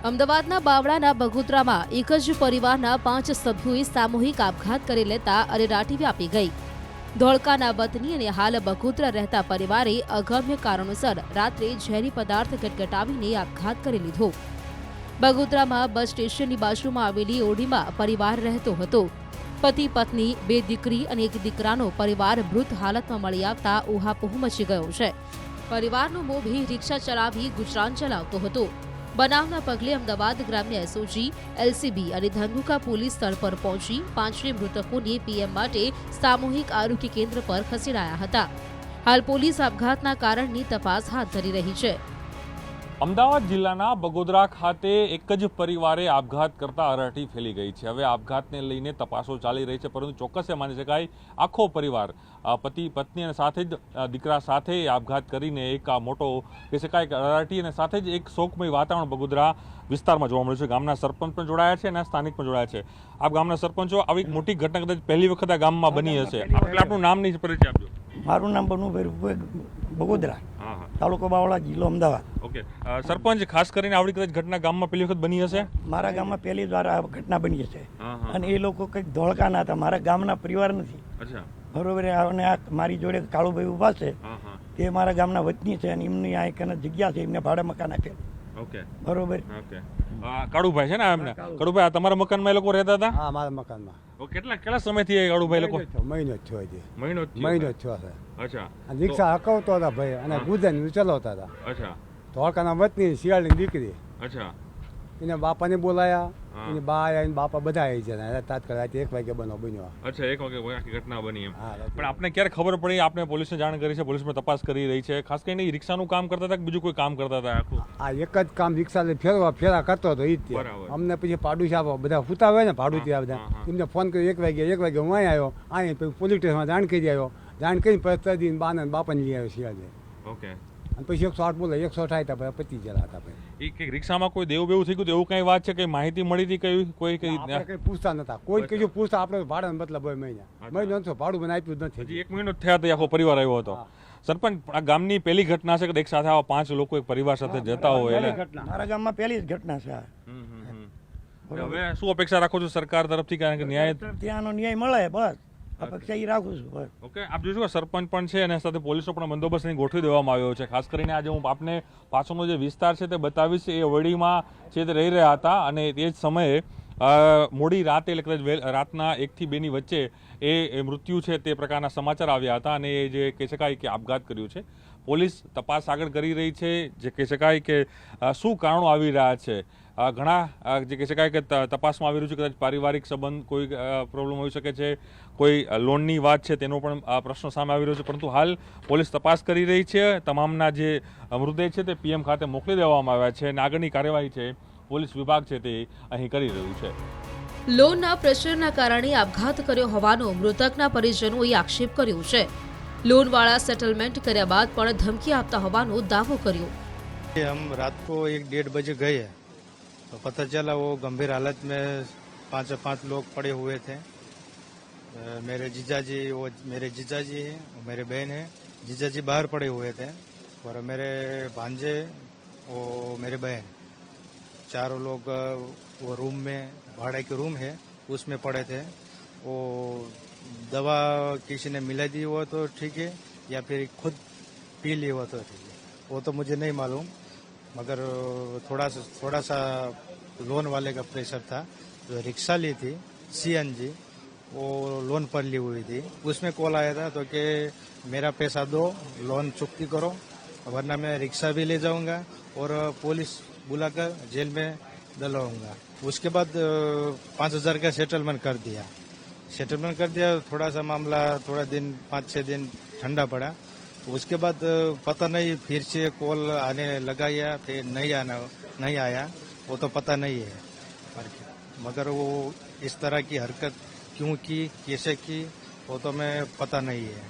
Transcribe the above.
અમદાવાદના બાવળાના બગોદરામાં એક જ પરિવારના 5 સભ્યોએ સામૂહિક આપઘાત કરી લેતા અરેરાટી વ્યાપી ગઈ। ધોળકાના વતની અને હાલ બગોદરા રહેતા પરિવારે અગમ્ય કારણોસર રાત્રે ઝેરી પદાર્થ ગટગટાવીને આપઘાત કરી લીધો। બગોદરામાં બસ સ્ટેશનની બાજુમાં આવેલી ઓરડીમાં પરિવાર રહેતો હતો। પતિ પત્ની, 2 દીકરી અને 1 દીકરાનો પરિવાર મૃત હાલતમાં મળી આવતા ઉહાપોહ મચી ગયો છે। પરિવારનો મોભી રિક્ષા ચલાવી ગુજરાન ચલાવતો હતો। બનાવના પગલે અમદાવાદ ગ્રામ્ય એસઓજી, એલસીબી અને ધંધુકા પોલીસ સ્થળ પર પહોંચી 5 મૃતકોને પીએમ માટે સામૂહિક આરોગ્ય કેન્દ્ર પર ખસેડાયા હતા। હાલ પોલીસ આપઘાતના કારણની તપાસ હાથ ધરી રહી છે। અમદાવાદ જિલ્લાના બગોદરા ખાતે એક જ પરિવારે આપઘાત કરતા અરાટી ફેલી ગઈ છે। હવે આપઘાતને લઈને તપાસો ચાલી રહી છે, પરંતુ ચોક્કસ એ માની શકાય આખો પરિવાર પતિ પત્ની અને સાથે જ દીકરા સાથે આપઘાત કરીને એક મોટો કહી શકાય કે અરાટી અને સાથે જ એક શોકમય વાતાવરણ બગોદરા વિસ્તારમાં જોવા મળ્યું છે। ગામના સરપંચ પણ જોડાયા છે અને સ્થાનિક પણ જોડાયા છે। આપ ગામના સરપંચો, આવી મોટી ઘટના કદાચ પહેલી વખત આ ગામમાં બની હશે, આપનું નામ નહીં પરિચય આપજો। મારું નામ બનુભાઈ બગોદરા, તાલુકો બાવળા, જિલ્લો અમદાવાદ। ઓકે સરપંચ, ખાસ કરીને આવડી કદાચ ઘટના ગામમાં પહેલી વખત બની હશે? મારા ગામમાં પહેલી વાર આ ઘટના બની છે અને એ લોકો કંઈક ધોળકાના હતા, મારા ગામના પરિવાર નથી। અચ્છા, બરોબર। અને આ મારી જોડે કાળુભાઈ ઉભા છે, તે મારા ગામના વતની છે અને એમની આ એક જગ્યા છે, એમને ભાડે મકાન આપેલ। ઓકે, બરોબર। ઓકે, કાળુભાઈ છે ને એમને? કાળુભાઈ, તમારા મકાનમાં એ લોકો રહેતા હતા? હા, મારા મકાનમાં। કેટલા સમયથી એ કાળુભાઈ લોકો? મહિનો જ થયો છે। મહિનો જ થયો છે। અચ્છા, રિક્ષા હકવતો હતા ભાઈ અને ગુજરાન ચલાવતા હતા। અચ્છા, ધોળકાના વતની શિયાળની દીકરી, અચ્છા, એને બાપાને બોલાયા, એની બા આયા, બાપા બધા આવી જાય તાત્કાલિક 1 વાગે બન્યો। અચ્છા, 1 વાગે આખી ઘટના બની એમ? હા। પણ આપને ક્યારે ખબર પડી? આપને પોલીસને જાણ કરી છે? પોલીસ પણ તપાસ કરી રહી છે? ખાસ કરીને રિક્ષાનું કામ કરતા હતા કે બીજું કોઈ કામ કરતા હતા? આખું આ એક જ કામ રિક્ષા ફેરા કરતો હતો એ જ। અમને પછી પાડોશી બધા સુતા હોય ને ભાડું બધા, એમને ફોન કર્યો 1 વાગે હું અહીં આવ્યો, અહીં પછી પોલીસ સ્ટેશનમાં જાણ કરી આવ્યો, જાણ કરીને પછી બાપાને લઈ આવ્યો શિયાળે। ઓકે, અને પછી 108 બોલે, 108 હતા, પતી ગયેલા હતા ભાઈ। એ રિક્ષામાં કોઈ દેવું બેવું થઈ ગયું એવું કઈ વાત છે? કઈ માહિતી મળી હતી? કોઈ કઈ પૂછતા નતા, કોઈ કઈ પૂછતા આપણે ભાડા મતલબ હોય મહિના ભાડું મને આપ્યું જ નથી। 1 મહિનો થયા તો આખો પરિવાર આવ્યો હતો? સરપંચ, આ ગામની પહેલી ઘટના છે કે એક સાથે આવા 5 લોકો એક પરિવાર સાથે જતા હોય? મારા ગામમાં પહેલી જ ઘટના છે। હવે શું અપેક્ષા રાખો છો સરકાર તરફથી? કારણ કે ન્યાય ત્યાંનો ન્યાય મળે, બસ અપેક્ષા એ રાખું છું। ઓકે, આપ જોશો સરપંચ પણ છે અને સાથે પોલીસનો પણ બંદોબસ્ત ગોઠવી દેવામાં આવ્યો છે। ખાસ કરીને આજે હું આપને પાછળનો જે વિસ્તાર છે તે બતાવીશ। એ વડીમાં છે તે રહી રહ્યા હતા અને તે જ સમયે મોડી રાતે એટલે કદાચ રાતના 1 થી 2 ની વચ્ચે એ મૃત્યુ છે તે પ્રકારના સમાચાર આવ્યા હતા અને એ જે કહી શકાય કે આપઘાત કર્યું છે। પોલીસ તપાસ આગળ કરી રહી છે, જે કહી શકાય કે શું કારણો આવી રહ્યા છે। ઘણા જે કહી શકાય કે તપાસમાં આવી રહ્યું છે, કદાચ પારિવારિક સંબંધ કોઈ પ્રોબ્લેમ હોઈ શકે છે, કોઈ લોનની વાત છે તેનો પણ પ્રશ્ન સામે આવી રહ્યો છે, પરંતુ હાલ પોલીસ તપાસ કરી રહી છે। તમામના જે મૃતદેહ છે તે પીએમ ખાતે મોકલી દેવામાં આવ્યા છે અને આગળની કાર્યવાહી છે પોલીસ વિભાગ છે તે અહીં કરી રહ્યું છે। લોનના પ્રેશરના કારણે આપઘાત કર્યો હોવાનો મૃતકના પરિજનોએ આક્ષેપ કર્યો છે। लोनवाला सेटलमेंट કર્યા બાદ પણ ધમકી આપતા હોવાનો દાવો કર્યો। हम रात को 1-1:30 बजे गए हैं तो पता चला वो गंभीर हालत में 5 लोग पड़े हुए थे। मेरे जीजाजी, वो मेरे जीजाजी है, मेरे बहन है। जीजाजी बाहर पड़े हुए थे और मेरे भांजे, वो मेरे बहन, चारों लोग वो रूम में, भाड़े के रूम है उसमें पड़े थे। वो दवा किसी ने मिला दी हो तो ठीक है या फिर खुद पी ली हो तो ठीक है, वो तो मुझे नहीं मालूम। मगर थोड़ा सा लोन वाले का प्रेशर था। जो रिक्शा ली थी सीएनजी, वो लोन पर ली हुई थी। उसमें कॉल आया था तो कि मेरा पैसा दो, लोन चुकती करो, वरना मैं रिक्शा भी ले जाऊंगा और पुलिस बुलाकर जेल में डलवाऊंगा। उसके बाद 5,000 का सेटलमेंट कर दिया। थोड़ा सा मामला 5-6 दिन ठंडा पड़ा। उसके बाद पता नहीं, फिर से कॉल आने लगा या फिर नहीं आया, वो तो पता नहीं है। मगर वो इस तरह की हरकत क्यों की, कैसे की, वो तो मैं पता नहीं है।